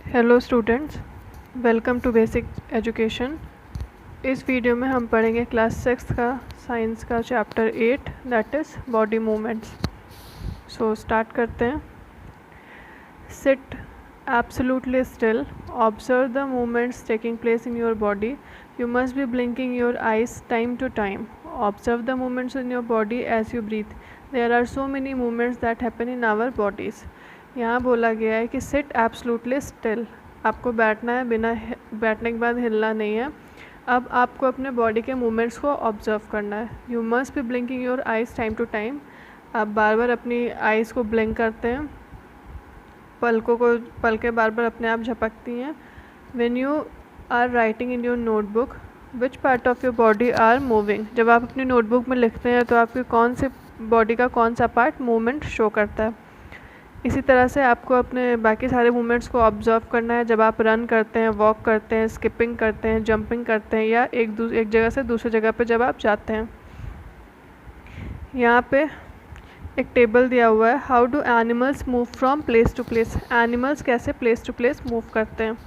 Hello students, welcome to basic education. इस video में हम पढ़ेंगे क्लास 6 का साइंस का chapter 8 that is body movements. So start करते हैं। Sit absolutely still, observe the movements taking place in your body. You must be blinking your eyes time to time. Observe the movements in your body as you breathe. There are so many movements that happen in our bodies. यहाँ बोला गया है कि seat absolutely still, आपको बैठना है, बिना बैठने के बाद हिलना नहीं है। अब आपको अपने बॉडी के मूवमेंट्स को ऑब्जर्व करना है। You must be blinking your eyes time to time. आप बार बार अपनी आइज़ को ब्लिंक करते हैं, पलकें बार बार अपने आप झपकती हैं। When you are writing in your notebook, which part of your body are moving. जब आप अपनी नोटबुक में लिखते हैं तो आपकी कौन से बॉडी का कौन सा पार्ट मूवमेंट शो करता है। इसी तरह से आपको अपने बाकी सारे मूवमेंट्स को ऑब्जर्व करना है। जब आप रन करते हैं, वॉक करते हैं, स्किपिंग करते हैं, जंपिंग करते हैं, या एक जगह से दूसरी जगह पे जब आप जाते हैं। यहाँ पे एक टेबल दिया हुआ है, how do animals move from place to place. Animals कैसे प्लेस टू प्लेस मूव करते हैं।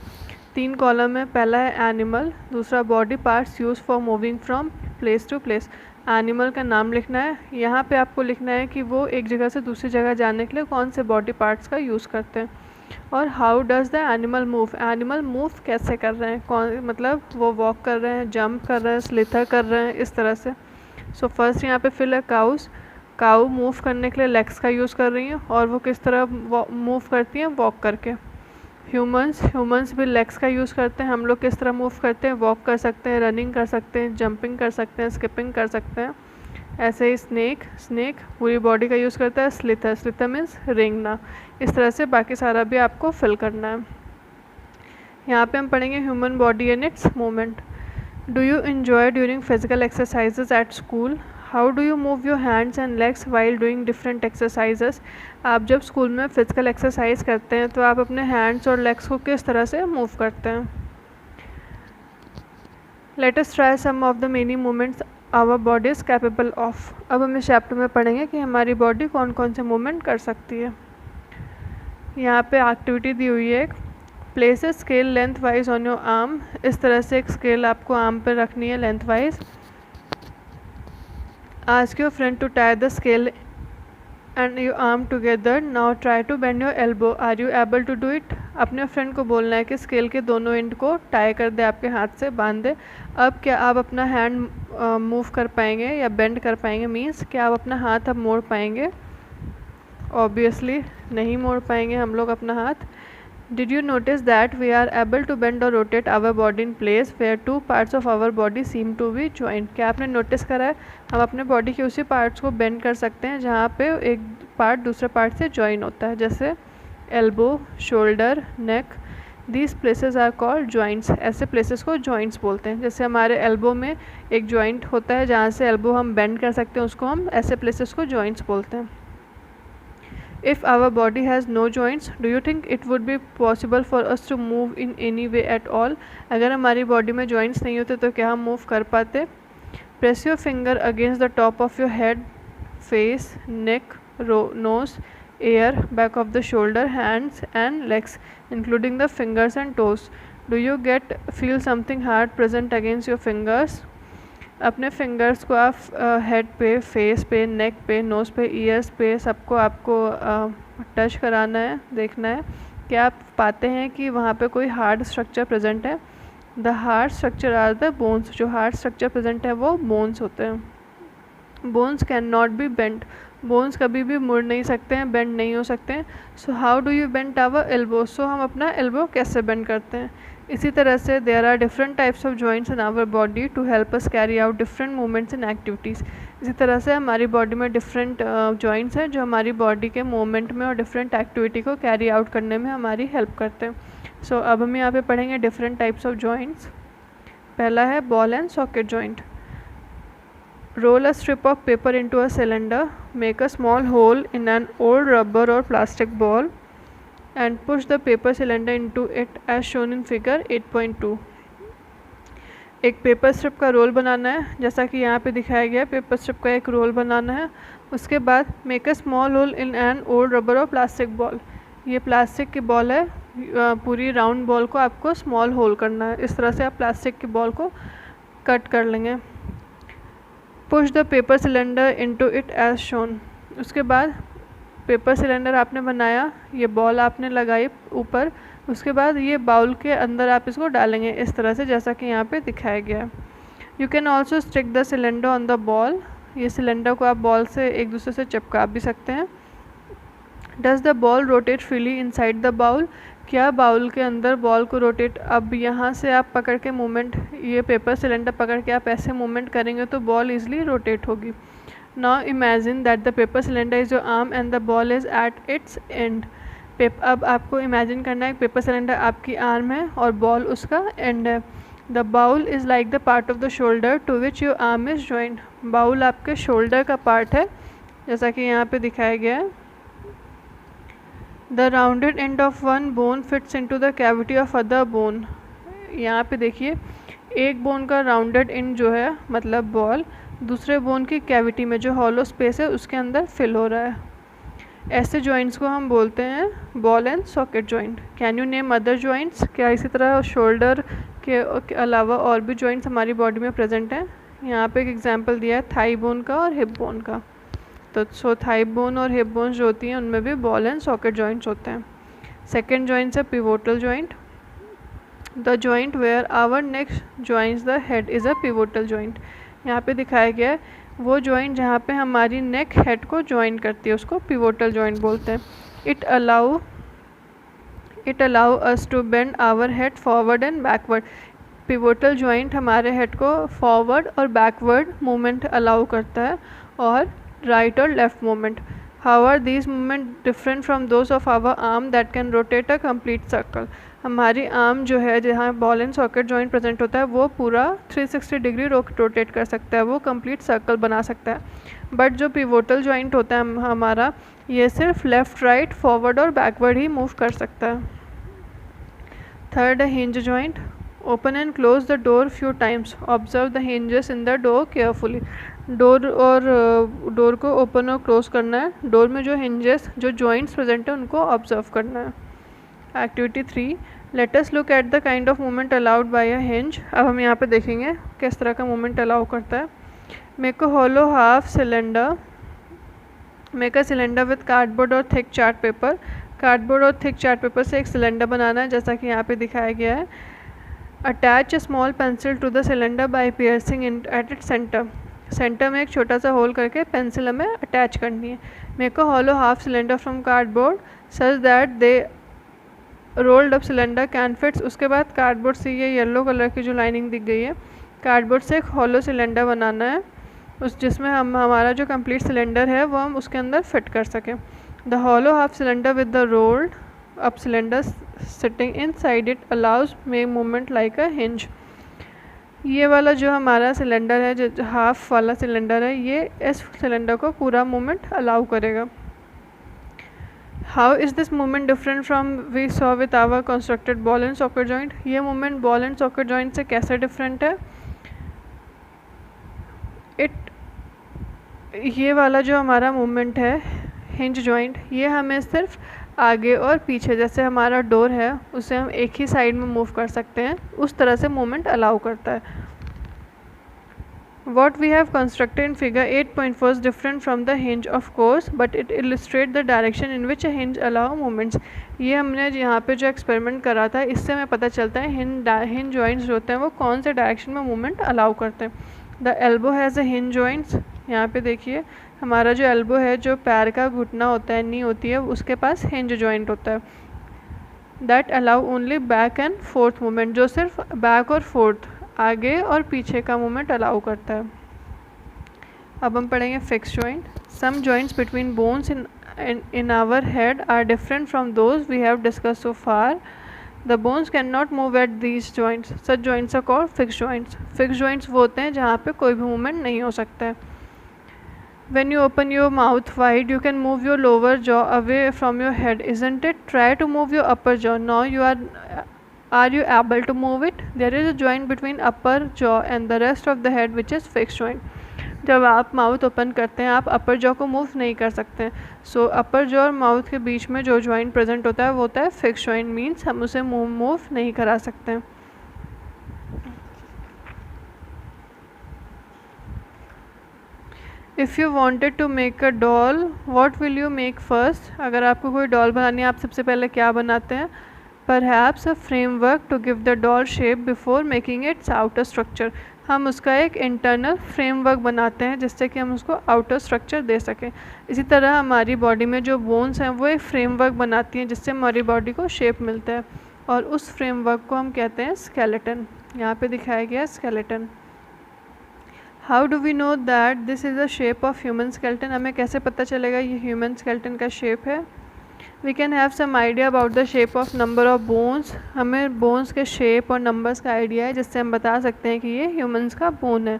3 कॉलम है। पहला है एनिमल, दूसरा body parts use for moving from place to place. Animal का नाम लिखना है। यहाँ पे आपको लिखना है कि वो एक जगह से दूसरी जगह जाने के लिए कौन से बॉडी पार्ट्स का यूज़ करते हैं। और how does the animal move, animal move कैसे कर रहे हैं, कौन मतलब वो वॉक कर रहे हैं, जंप कर रहे हैं, स्लिथर कर रहे हैं, इस तरह से। सो फर्स्ट यहाँ पे फिल है काउस। काऊ मूव करने के लिए लेग्स का यूज़ कर रही हैं, और वो किस तरह मूव करती हैं, वॉक करके। ह्यूमंस भी लेग्स का यूज़ करते हैं। हम लोग किस तरह मूव करते हैं, वॉक कर सकते हैं, रनिंग कर सकते हैं, जंपिंग कर सकते हैं, स्किपिंग कर सकते हैं। ऐसे ही स्नेक पूरी बॉडी का यूज़ करता है। स्लिथर मीन्स रेंगना। इस तरह से बाकी सारा भी आपको फिल करना है। यहाँ पे हम पढ़ेंगे human body and it's movement. Do you enjoy during physical exercises at school. How do you move your hands and legs while doing different exercises. आप जब स्कूल में फ़िज़िकल एक्सरसाइज करते हैं तो आप अपने हैंड्स और लेग्स को किस तरह से मूव करते हैं। Let us try some of the many movements our body is capable of. अब हम इस चैप्टर में पढ़ेंगे कि हमारी बॉडी कौन कौन से मूवमेंट कर सकती है। यहाँ पे एक्टिविटी दी हुई है, place a scale length wise on your arm. इस तरह से एक स्केल आपको आर्म पर रखनी है length wise. Ask your friend to tie the scale and your arm together. Now try to bend your elbow. Are you able to do it? अपने friend को बोलना है कि स्केल के दोनों एंड को टाई कर दे, आपके हाथ से बांध दे। अब क्या आप अपना हैंड मूव कर पाएंगे या बेंड कर पाएंगे, मीन्स क्या आप अपना हाथ अब मोड़ पाएंगे। ऑब्वियसली नहीं मोड़ पाएंगे हम लोग अपना हाथ। Did you notice that we are able to bend or rotate our body in place where two parts of our body seem to be joined? क्या आपने नोटिस करा है, हम अपने बॉडी के उसी पार्ट्स को बेंड कर सकते हैं जहाँ पे एक पार्ट दूसरे पार्ट से जॉइन होता है, जैसे elbow, shoulder, neck. These places are called joints. ऐसे प्लेसेस को जॉइंट्स बोलते हैं। जैसे हमारे एल्बो में एक जॉइंट होता है जहाँ से एल्बो हम बेंड कर सकते हैं, उसको हम ऐसे प्लेसेस को जॉइंट्स बोलते हैं। If our body has no joints, do you think it would be possible for us to move in any way at all? अगर हमारी बॉडी में joints नहीं होते तो क्या हम मूव कर पाते। Press your finger against the top of your head, face, neck, nose, ear, back of the shoulder, hands and legs, including the fingers and toes. Do you feel something hard present against your fingers? अपने fingers को आप head पे, face पे, नेक पे, nose पे, years पे, सबको आपको टच कराना है, देखना है क्या आप पाते हैं कि वहाँ पे कोई हार्ड स्ट्रक्चर प्रेजेंट है। The hard structure are the bones. जो हार्ड स्ट्रक्चर प्रेजेंट है वो बोन्स होते हैं। Bones can not be bend. Bones कभी भी मुड़ नहीं सकते हैं, बेंड नहीं हो सकते हैं। So how do you bend our elbow. So हम अपना एल्बो कैसे बेंड करते हैं। इसी तरह से there are different types of joints in our body to help us carry out different movements and activities. इसी तरह से हमारी बॉडी में डिफरेंट जॉइंट्स हैं जो हमारी बॉडी के मूवमेंट में और डिफरेंट एक्टिविटी को कैरी आउट करने में हमारी हेल्प करते हैं। सो अब हम यहाँ पे पढ़ेंगे डिफरेंट टाइप्स ऑफ जॉइंट्स। पहला है ball and socket joint. Roll a strip of paper into a cylinder, make a small hole in an old rubber और plastic ball and push the paper cylinder into it as shown in figure 8.2. एक paper strip का role बनाना है, जैसा कि यहाँ पे दिखाया गया है। पेपर स्ट्रिप का एक रोल बनाना है। उसके बाद make a small hole in an old rubber और प्लास्टिक बॉल। ये प्लास्टिक की बॉल है, पूरी राउंड बॉल को आपको स्मॉल होल करना है। इस तरह से आप प्लास्टिक की बॉल को कट कर लेंगे। Push the paper cylinder into it as shown. उसके बाद पेपर सिलेंडर आपने बनाया, ये बॉल आपने लगाई ऊपर, उसके बाद ये बाउल के अंदर आप इसको डालेंगे इस तरह से, जैसा कि यहाँ पे दिखाया गया है। You can also stick the cylinder on the ball. ये सिलेंडर को आप बॉल से एक दूसरे से चिपका भी सकते हैं। Does the ball rotate freely inside the bowl. क्या बाउल के अंदर बॉल को रोटेट, अब यहाँ से आप पकड़ के मूवमेंट, ये पेपर सिलेंडर पकड़ के आप ऐसे मूवमेंट करेंगे तो बॉल ईजिली रोटेट होगी। Now imagine that the paper cylinder is your arm and the ball is at its and. अब आपको इमेजिन करना है पेपर सिलेंडर आपकी आर्म है और बॉल उसका एंड है। The bowl is like the part of the shoulder to which your arm is joint. Bowl आपके शोल्डर का पार्ट है, जैसा कि यहाँ पे दिखाया गया है। The rounded end of one bone fits into the cavity of other bone. यहाँ पे देखिए, एक बोन का राउंडेड एंड जो है मतलब बॉल, दूसरे बोन की कैविटी में जो हॉलो स्पेस है उसके अंदर फिल हो रहा है। ऐसे जॉइंट्स को हम बोलते हैं ball and socket joint. Can you name other joints. क्या इसी तरह शोल्डर के अलावा और भी जॉइंट्स हमारी बॉडी में प्रेजेंट हैं। यहाँ पे एक एग्जांपल दिया है थाई बोन का और हिप बोन का। तो थाई बोन और हिप बोन्स जो होती हैं उनमें भी बॉल एंड सॉकेट जॉइंट्स होते हैं। सेकेंड जॉइंट्स है pivotal joint. The joint where our neck joints the head is a pivotal joint. यहाँ पे दिखाया गया है वो जॉइंट जहाँ पे हमारी नेक हेड को जॉइन करती है उसको पिवोटल जॉइंट बोलते हैं। It allow us to bend our head forward and backward. Pivotal joint हमारे हेड को फॉरवर्ड और बैकवर्ड मूवमेंट अलाउ करता है और राइट और left movement. However these movement different from those of our arm that can rotate a complete circle. हमारी arm जो है जहाँ ball and socket joint present होता है वो पूरा 360 डिग्री रोटेट कर सकता है, वो कंप्लीट सर्कल बना सकता है। बट जो पिवोटल जॉइंट होता है हमारा, ये सिर्फ लेफ़्ट राइट फॉरवर्ड और बैकवर्ड ही मूव कर सकता है। थर्ड है hinge joint. Open and close the door few times. Observe the hinges in the door carefully. Door को ओपन और क्लोज करना है। डोर में जो हिंजेस, जो जॉइंट्स प्रेजेंट है उनको ऑब्जर्व करना है। Activity 3, let us look at the kind of movement allowed by a hinge. अब हम यहाँ पे देखेंगे किस तरह का मूवमेंट अलाउ करता है। Make a hollow half cylinder. Make a cylinder with cardboard और थिक चार्ट पेपर। कार्डबोर्ड और थिक चार्ट पेपर से एक सिलेंडर बनाना है, जैसा कि यहाँ पे दिखाया गया है। Attach a small pencil to the cylinder by piercing in at it centre. Centre में एक छोटा सा होल करके पेंसिल हमें अटैच करनी है। Make a hollow half cylinder from cardboard such that they rolled up cylinder can fits. उसके बाद कार्डबोर्ड से, ये येलो कलर की जो लाइनिंग दिख गई है, कार्डबोर्ड से एक हॉलो सिलेंडर बनाना है जिसमें हमारा जो कंप्लीट सिलेंडर है वो हम उसके अंदर फिट कर सकें। The hollow half cylinder with the rolled up cylinder sitting inside it allows make movement like a hinge. ये वाला जो हमारा सिलेंडर है, जो हाफ वाला सिलेंडर है, ये इस सिलेंडर को पूरा मूवमेंट अलाउ करेगा। How is this movement different from we saw with our constructed ball and socket joint. ये movement ball and socket joint से कैसे डिफरेंट है। ये वाला जो हमारा मूवमेंट है हिंज जॉइंट, ये हमें सिर्फ आगे और पीछे, जैसे हमारा डोर है उसे हम एक ही साइड में मूव कर सकते हैं, उस तरह से मूवमेंट अलाउ करता है। What we have constructed in figure 8.4 is different from the hinge of course, but it illustrates the direction in which a hinge allow movements. ये हमने यहाँ पे जो एक्सपेरिमेंट करा था इससे हमें पता चलता है हिंज जॉइंट्स जो होते हैं वो कौन से डायरेक्शन में मूवमेंट अलाउ करते हैं। The elbow has a hinge joints. यहाँ पे देखिए हमारा जो एल्बो है, जो पैर का घुटना होता है, नी होती है, उसके पास हिंज जॉइंट होता है। That allow only back and fourth movement, जो सिर्फ बैक और फोर्थ, आगे और पीछे का मूवमेंट अलाउ करता है। अब हम पढ़ेंगे fix joint. Some joints between bones in our head are different from those we have discuss so far. The bones can not move at these joints, such joints are called fix joints. Fix joints वो होते हैं जहाँ पे कोई भी movement नहीं हो सकता है। When you open your mouth wide, you can move your lower jaw away from your head, isn't it? Try to move your upper jaw. Now are you able to move it? There is a joint between upper jaw and the rest of the head which is fixed joint. जब आप mouth open करते हैं आप अपर jaw को move नहीं कर सकते हैं। सो अपर जॉ और माउथ के बीच में जो जॉइंट प्रेजेंट होता है वो होता है फिक्स जॉइंट, मीन्स हम उसे मूव नहीं करा सकते हैं। If you wanted to make a doll what will you make first? अगर आपको कोई डॉल बनानी है आप सबसे पहले क्या बनाते हैं? Perhaps a framework to give the doll shape before making its outer structure. हम उसका एक इंटरनल फ्रेमवर्क बनाते हैं जिससे कि हम उसको आउटर स्ट्रक्चर दे सकें। इसी तरह हमारी बॉडी में जो बोन्स हैं वो एक फ्रेमवर्क बनाती हैं जिससे हमारी बॉडी को शेप मिलता है, और उस फ्रेमवर्क को हम कहते हैं स्केलेटन। यहाँ पे दिखाया गया skeleton. How do we know that this is the shape of human skeleton? हमें कैसे पता चलेगा ये ह्यूमन स्केलेटन का शेप है? We can have some idea about the shape of number of bones. हमें बोन्स के शेप और नंबर्स का आइडिया है जिससे हम बता सकते हैं कि ये ह्यूमंस का बोन है।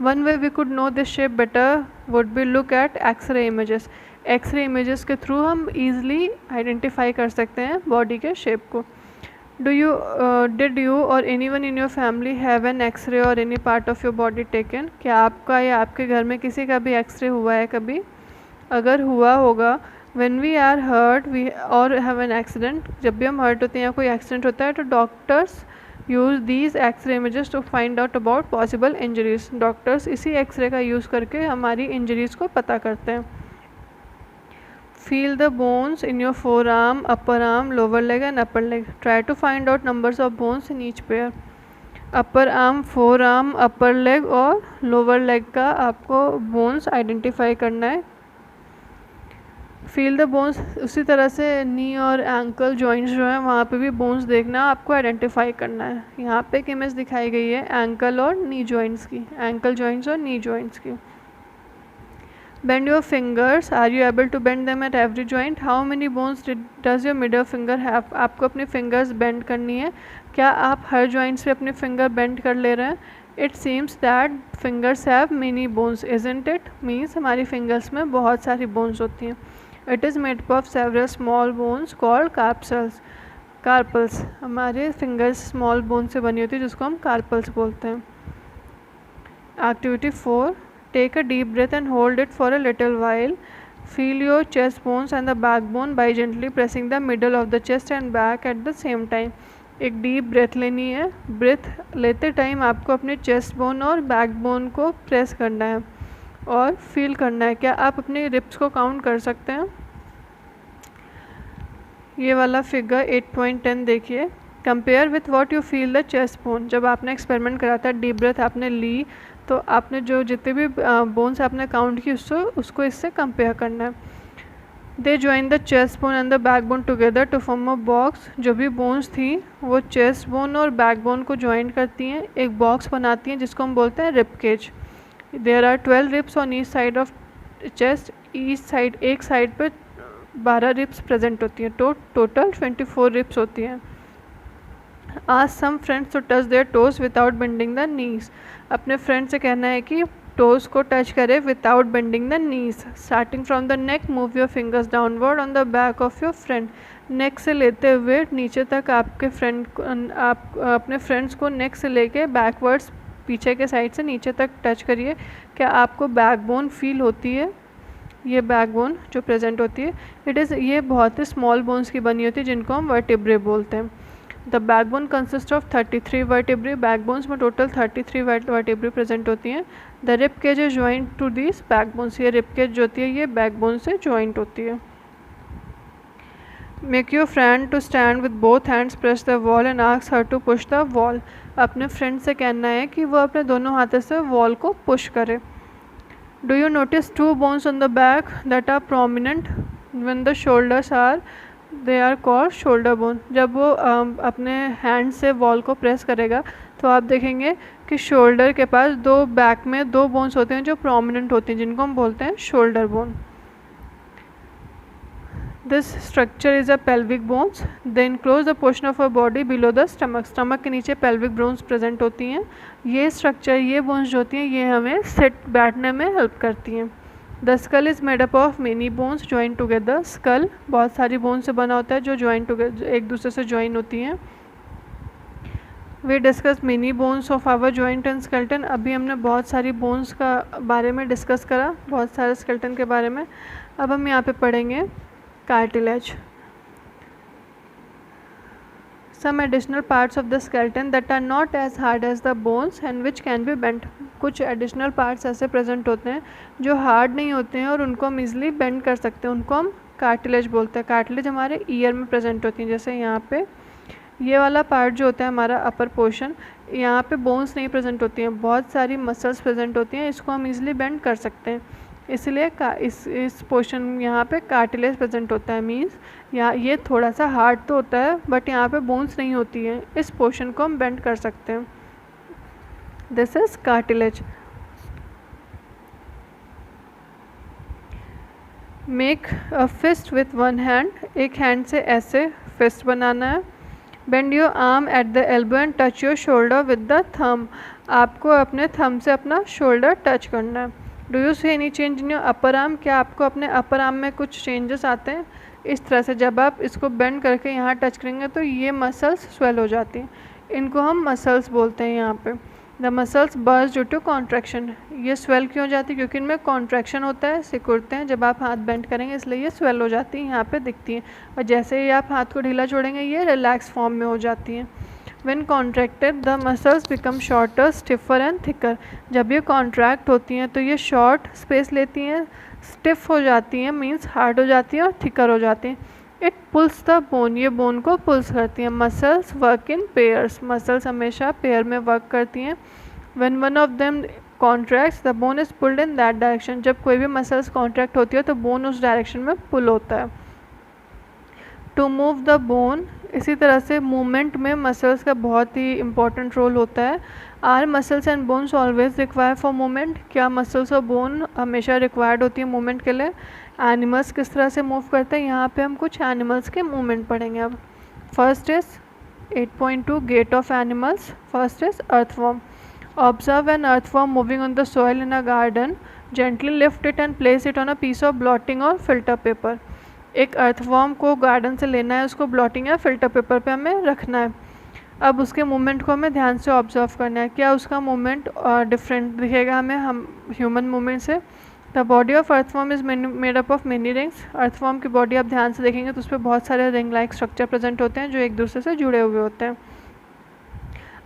One way we could know this shape better would be look at x-ray images. X-ray images के थ्रू हम ईजिली आइडेंटिफाई कर सकते हैं बॉडी के शेप को। Did you or anyone in your family have an x-ray or any part of your body taken? क्या आपका या आपके घर में किसी का भी एक्सरे हुआ है कभी? अगर हुआ होगा, when we are hurt we or have an accident, जब भी हम हर्ट होते हैं या कोई एक्सीडेंट होता है तो doctors use these X ray images to find out about possible injuries. Doctors इसी एक्सरे का यूज़ करके हमारी इंजरीज़ को पता करते हैं। Feel the bones in your forearm, upper arm, lower leg and upper leg. Try to find out numbers of bones in each pair. Upper arm, forearm, upper leg और lower leg का आपको bones identify करना है। Feel the bones, उसी तरह से नी और ankle joints जो हैं वहाँ पे भी बोन्स देखना आपको आइडेंटिफाई करना है। यहाँ पे एक इमेज दिखाई गई है एंकल और नी जॉइंट्स की, एंकल जॉइंट्स और नी जॉइंट्स की। Bend your fingers, are you able to bend them at every joint? How many bones does your middle finger have? आपको अपनी फिंगर्स बेंड करनी है, क्या आप हर जॉइंट्स पे अपने फिंगर बेंड कर ले रहे हैं? It seems that fingers have many bones, isn't it? Means हमारी फिंगर्स में बहुत सारी बोन्स होती हैं। It is made up of several small bones called carpals। हमारे फिंगर्स स्मॉल बोन से बनी होती है जिसको हम कार्पल्स बोलते हैं। Activity 4, take a deep breath and hold it for a little while. Feel your chest bones and the backbone by gently pressing the middle of the chest and back at the same time. एक deep breath लेनी है। Breath लेते time आपको अपने chest bone और backbone को press करना है और फील करना है। क्या आप अपने रिप्स को काउंट कर सकते हैं? ये वाला फिगर 8.10 देखिए। Compare with what you feel the chest bone. जब आपने एक्सपेरिमेंट करा था, डीप ब्रेथ आपने ली, तो आपने जो जितने भी बोन्स आपने काउंट की उसको इससे कंपेयर करना है। They join the chest bone and the backbone together to form a box. जो भी बोन्स थी वो चेस्ट बोन और बैक बोन को ज्वाइन करती हैं, एक बॉक्स बनाती हैं जिसको हम बोलते हैं rib cage. There are 12 ribs on each side of chest. Each side, एक साइड पर 12 रिब्स प्रेजेंट होती हैं, तो टोटल 24 रिब्स होती हैं। Ask some friends to touch their toes without bending the knees. अपने फ्रेंड से कहना है कि टोज को टच करे without bending the knees. Starting from the neck move your fingers downward on the back of your friend. Neck से लेते हुए नीचे तक आपके आप अपने फ्रेंड्स को नेक से लेके बैकवर्ड्स, पीछे के साइड से नीचे तक टच करिए। क्या आपको बैकबोन फील होती है? ये बैकबोन जो प्रेजेंट होती है, ये बहुत ही स्मॉल बोन्स की बनी होती है जिनको हम वर्टिब्रे बोलते हैं। The backbone consist of 33 vertebrae. Backbones में टोटल 33 वर्टिब्रे प्रेजेंट होती हैं। The rib cage is joint to this backbones. ये रिब केज जो होती है ये बैकबोन से ज्वाइंट होती है। Make your friend to stand with both hands, press the wall and ask her to push the wall. अपने फ्रेंड से कहना है कि वो अपने दोनों हाथों से वॉल को पुश करे। Do you notice 2 bones on the back that are prominent when the shoulders are, they are called shoulder bone। जब वो अपने हैंड से वॉल को प्रेस करेगा तो आप देखेंगे कि शोल्डर के पास बैक में 2 बोन्स होते हैं जो प्रोमिनेंट होती हैं जिनको हम बोलते हैं shoulder bone. This structure is a pelvic bones. They enclose the portion of a body below the stomach. Stomach के नीचे पेल्विक बोन्स प्रेजेंट होती हैं। ये स्ट्रक्चर, ये बोन्स जो होती हैं ये हमें सिट, बैठने में हेल्प करती हैं। The skull is made up of many bones join together. Skull बहुत सारी बोन्स से बना होता है जो ज्वाइन टुगेदर, एक दूसरे से ज्वाइन होती हैं। We discuss many bones of our joint and skeleton. अभी हमने बहुत सारी बोन्स का बारे में डिस्कस करा, बहुत सारे स्केलेटन के बारे में। अब हम यहाँ पे पढ़ेंगे cartilage. Some additional parts of the skeleton that are not as hard as the bones and which can be bent। कुछ additional parts ऐसे present होते हैं जो hard नहीं होते हैं और उनको हम easily bend कर सकते हैं, उनको हम cartilage बोलते हैं। cartilage हमारे ear में present होती हैं, जैसे यहाँ पे ये वाला पार्ट जो होता है हमारा अपर पोर्शन, यहाँ पे बोन्स नहीं प्रेजेंट होती हैं, बहुत सारी मसल्स प्रेजेंट होती हैं, इसको हम इजीली बेंड कर सकते हैं, इसलिए इस पोर्शन यहाँ पे कार्टिलेज प्रेजेंट होता है। मींस यहाँ ये थोड़ा सा हार्ड तो होता है बट यहाँ पे बोन्स नहीं होती हैं, इस पोर्शन को हम बेंड कर सकते हैं। This is cartilage. Make a fist with one hand. एक हैंड से ऐसे फिस्ट बनाना है। Bend your arm at the elbow and touch your shoulder with the thumb. आपको अपने थंब से अपना शोल्डर टच करना है। Do you see any change in your upper arm. क्या आपको अपने अपर आर्म में कुछ चेंजेस आते हैं। इस तरह से जब आप इसको बेंड करके यहाँ टच करेंगे तो ये मसल्स स्वेल हो जाती हैं, इनको हम मसल्स बोलते हैं। यहाँ पे the muscles burst due to contraction. ये स्वेल क्यों हो जाती है, क्योंकि इनमें कॉन्ट्रैक्शन होता है, सिकुड़ते हैं जब आप हाथ बेंड करेंगे, इसलिए ये स्वेल हो जाती हैं, यहाँ पे दिखती हैं। और जैसे ही आप हाथ को ढीला छोड़ेंगे ये रिलैक्स फॉर्म में हो जाती हैं। When contracted the muscles become shorter, stiffer and thicker। जब ये कॉन्ट्रैक्ट होती हैं तो ये शॉर्ट स्पेस लेती हैं, स्टिफ हो जाती हैं, मीन्स हार्ड हो जाती हैं और थिकर हो जाती हैं। It pulls the bone. ये बोन को पुल्स करती हैं। Muscles work in pairs. Muscles हमेशा पेयर में वर्क करती हैं। When one of them contracts the bone is pulled in that direction। जब कोई भी मसल्स कॉन्ट्रैक्ट होती है तो बोन उस डायरेक्शन में पुल होता है। To move the bone. इसी तरह से मूवमेंट में मसल्स का बहुत ही इंपॉर्टेंट रोल होता है। Our muscles and bones always require for movement. क्या मसल्स और बोन हमेशा रिक्वायर्ड होती है मूवमेंट के लिए। एनिमल्स किस तरह से मूव करते हैं, यहाँ पे हम कुछ एनिमल्स के मूवमेंट पढ़ेंगे। अब first is 8.2 gait of animals. First is earthworm. Observe an earthworm moving on the soil in a garden. Gently lift it and place it on a piece of blotting और filter paper. एक earthworm को garden से लेना है, उसको blotting या filter paper पे हमें रखना है। अब उसके मूवमेंट को हमें ध्यान से ऑब्जर्व करना है। क्या उसका मूवमेंट डिफरेंट दिखेगा हमें हम ह्यूमन मूवमेंट से। The body of earthworm is made up of many rings. Earthworm की बॉडी आप ध्यान से देखेंगे तो उस पर बहुत सारे रिंग लाइक स्ट्रक्चर प्रेजेंट होते हैं जो एक दूसरे से जुड़े हुए होते हैं।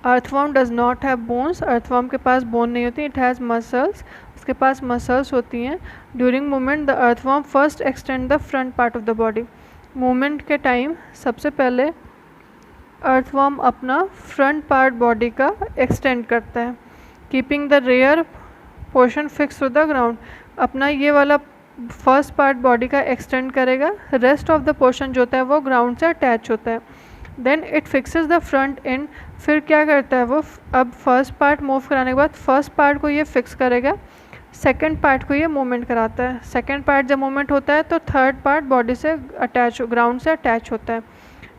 Earthworm does not have bones. Earthworm के पास बोन नहीं होती। It has muscles. उसके पास मसल्स होती हैं। During movement the earthworm first extend the front part of the body. Movement के टाइम सबसे पहले अर्थवर्म अपना फ्रंट पार्ट बॉडी का एक्सटेंड करता है। Keeping the rear portion fix to the ground. अपना ये वाला फर्स्ट पार्ट बॉडी का एक्सटेंड करेगा, रेस्ट ऑफ द पोर्शन जो होता है वो ग्राउंड से अटैच होता है। Then it fixes the front end. फिर क्या करता है वो, अब फर्स्ट पार्ट मूव कराने के बाद फर्स्ट पार्ट को ये फिक्स करेगा, सेकंड पार्ट को ये मूवमेंट कराता है। सेकंड पार्ट जब मूवमेंट होता है तो थर्ड पार्ट बॉडी से अटैच, ग्राउंड से अटैच होता है।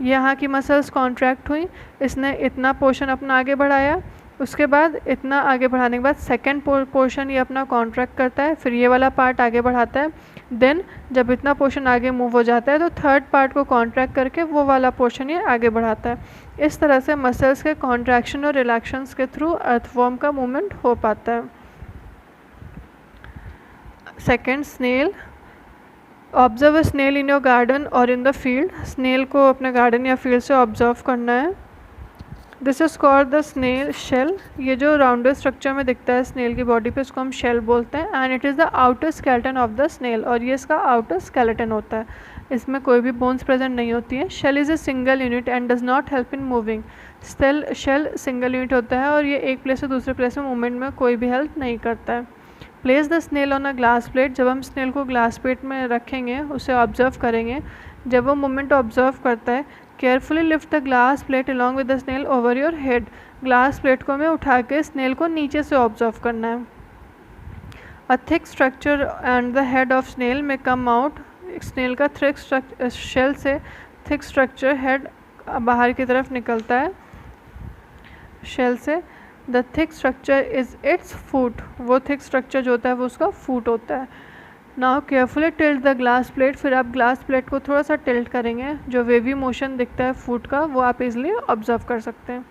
यहाँ की मसल्स कॉन्ट्रैक्ट हुई, इसने इतना पोर्शन अपना आगे बढ़ाया, उसके बाद इतना आगे बढ़ाने के बाद सेकंड पोर्शन ये अपना कॉन्ट्रैक्ट करता है, फिर ये वाला पार्ट आगे बढ़ाता है। देन जब इतना पोर्शन आगे मूव हो जाता है तो थर्ड पार्ट को कॉन्ट्रैक्ट करके वो वाला पोर्शन ये आगे बढ़ाता है। इस तरह से मसल्स के कॉन्ट्रैक्शन और रिलैक्शंस के थ्रू अर्थवर्म का मूवमेंट हो पाता है। Second, snail. Observe a snail in your garden और इन द फील्ड। स्नेल को अपने गार्डन या फील्ड से ऑब्जर्व करना है। This is called the snail shell. ये जो राउंडर स्ट्रक्चर में दिखता है स्नेल की बॉडी पे, इसको हम शेल बोलते हैं। And it is the outer skeleton of the snail. और ये इसका आउटर स्केलेटन होता है, इसमें कोई भी बोन्स प्रेजेंट नहीं होती हैं। Shell is a single unit and does not help in moving. Shell single unit होता है और ये एक प्लेस से दूसरे प्लेस में मूवमेंट में कोई भी हेल्प नहीं करता है। Place the snail on a glass plate. जब हम स्नेल को ग्लास प्लेट में रखेंगे, उसे ऑब्जर्व करेंगे, जब वो मूवमेंट ऑब्जर्व करता है, carefully lift the glass plate along with the snail over your head. Glass plate को हमें उठा के स्नेल को नीचे से ऑब्जर्व करना है। A thick structure and the head of snail may come out. Snail का थिक स्ट्रक्चर, शेल से थिक स्ट्रक्चर, हेड बाहर की तरफ निकलता है शेल से। The thick structure is its foot. वो थिक स्ट्रक्चर जो होता है वो उसका फूट होता है। Now carefully tilt the glass plate. फिर आप ग्लास प्लेट को थोड़ा सा टिल्ट करेंगे, जो वेवी मोशन दिखता है फूट का वो आप इजीली ऑब्जर्व कर सकते हैं।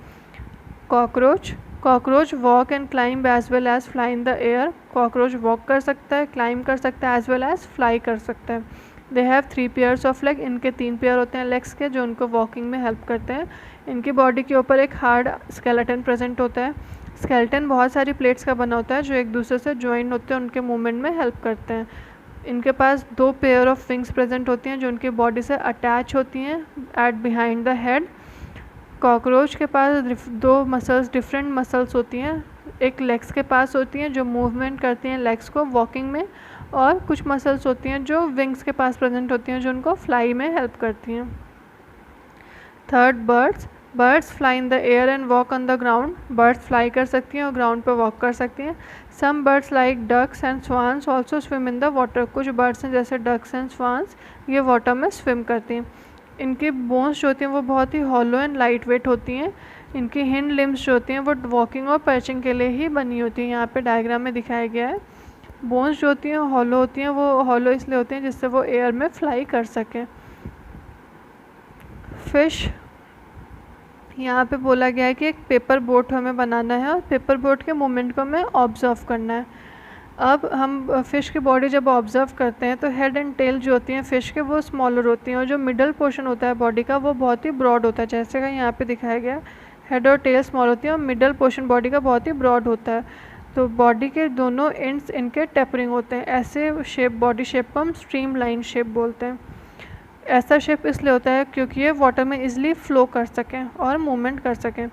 Cockroach walk and climb as well as fly in the air. Cockroach walk कर सकता है, क्लाइंब कर सकता है, एज वेल एज फ्लाई कर सकता है। They have 3 pairs of leg, इनके 3 पेयर होते हैं लेग्स के जो उनको वॉकिंग में हेल्प करते हैं। इनकी बॉडी के ऊपर एक हार्ड स्केलेटन प्रेजेंट होता है। स्केलेटन बहुत सारी प्लेट्स का बना होता है जो एक दूसरे से ज्वाइन होते हैं, उनके मूवमेंट में हेल्प करते हैं। इनके पास 2 पेयर ऑफ विंग्स प्रेजेंट होती हैं जो उनकी बॉडी से अटैच होती हैं at behind the head. Cockroach के पास 2 मसल्स, डिफरेंट मसल्स होती हैं, एक लेग्स के पास होती हैं जो मूवमेंट करती हैं लेग्स को वॉकिंग में, और कुछ मसल्स होती हैं जो विंग्स के पास प्रेजेंट होती हैं जो उनको फ्लाई में हेल्प करती हैं। Third, birds fly in the air and walk on the ground. Birds fly कर सकती हैं और ग्राउंड पर वॉक कर सकती हैं। Some birds like ducks and swans also swim in the water. कुछ बर्ड्स हैं जैसे डक्स एंड स्वान्स, ये वाटर में स्विम करती हैं। इनकी बोन्स जो होती हैं वो बहुत ही हॉलो एंड लाइट वेट होती हैं। इनकी हिंड लिम्स जो होती हैं वो वॉकिंग और पर्चिंग के लिए ही बनी होती हैं। यहाँ पे डायग्राम में दिखाया गया है। बोन्स जो होती हैं हॉलो होती हैं, वो हॉलो इसलिए होती हैं जिससे वो एयर में फ्लाई कर सकें। फिश, यहाँ पे बोला गया है कि एक पेपर बोट हमें बनाना है और पेपर बोट के मूवमेंट को हमें ऑब्जर्व करना है। अब हम फ़िश की बॉडी जब ऑब्जर्व करते हैं तो हेड एंड टेल जो होती हैं फ़िश के वो स्मॉलर होती हैं और जो मिडल पोर्शन होता है बॉडी का वो बहुत ही ब्रॉड होता है, जैसे कि यहाँ पे दिखाया गया। हेड और टेल स्मॉल होती हैं और मिडल पोर्शन बॉडी का बहुत ही ब्रॉड होता है। तो बॉडी के दोनों एंड्स इनके टेपरिंग होते हैं। ऐसे शेप, बॉडी शेप को हम स्ट्रीम लाइन शेप बोलते हैं। ऐसा शेप इसलिए होता है क्योंकि ये वाटर में इजीली फ्लो कर सकें और मूवमेंट कर सकें।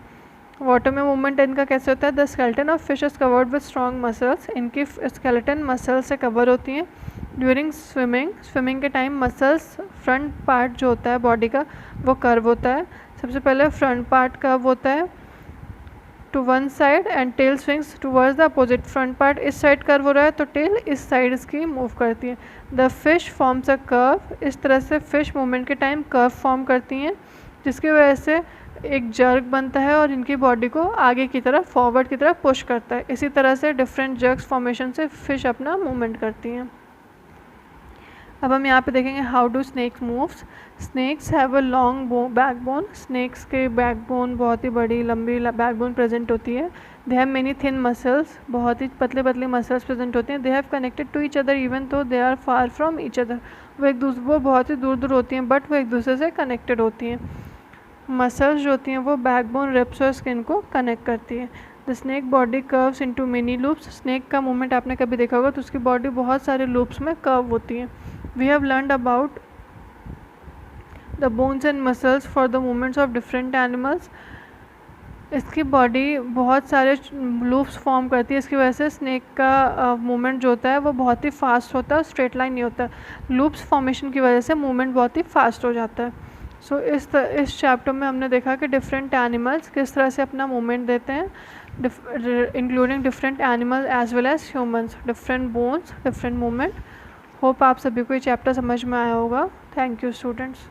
वाटर में मूवमेंट इनका कैसे होता है? The skeleton of fish is covered with strong muscles. इनकी स्केलेटन मसल से कवर होती हैं। ड्यूरिंग स्विमिंग के टाइम मसल्स, फ्रंट पार्ट जो होता है बॉडी का वो कर्व होता है। सबसे पहले फ्रंट पार्ट कर्व होता है to one side and tail swings towards the opposite. Front part इस साइड कर्व हो रहा है तो टेल इस साइड इसकी मूव करती है। The fish forms a curve. इस तरह से फिश मूवमेंट के टाइम कर्व फॉर्म करती हैं जिसकी वजह से एक जर्क बनता है और इनकी बॉडी को आगे की तरफ, फॉरवर्ड की तरफ पुश करता है। इसी तरह से डिफरेंट जर्क्स फॉर्मेशन से फिश अपना मूवमेंट करती हैं। अब हम यहाँ पे देखेंगे how do snakes moves. Snakes have a long backbone. Snakes के बैकबोन बहुत ही बड़ी लंबी बैकबोन प्रेजेंट होती है। They have many thin muscles. बहुत ही पतले पतले मसल्स प्रेजेंट होते हैं। They have connected to each other even though they are far from each other. वो बहुत ही दूर दूर होती हैं बट वो एक दूसरे से कनेक्टेड होती हैं। मसल्स जो होती हैं वो बैकबोन, रिब्स और स्किन को कनेक्ट करती है। The snake body curves into mini loops. Snake का मूवमेंट आपने कभी देखा होगा तो उसकी बॉडी बहुत सारे लूप्स में कर्व होती है। We have learned about the bones and muscles for the movements of different animals. इसकी बॉडी बहुत सारे लूप्स फॉर्म करती है, इसकी वजह से स्नेक का मूवमेंट जो होता है वो बहुत ही फास्ट होता है, स्ट्रेट लाइन नहीं होता। लूप्स फॉर्मेशन की वजह से मूवमेंट बहुत ही फास्ट हो जाता है। सो इस चैप्टर में हमने देखा कि डिफरेंट एनिमल्स किस तरह से अपना मूवमेंट देते हैं, including different animal as well as humans, different bones, different movement. Hope आप सभी को ये चैप्टर समझ में आया होगा। Thank you students.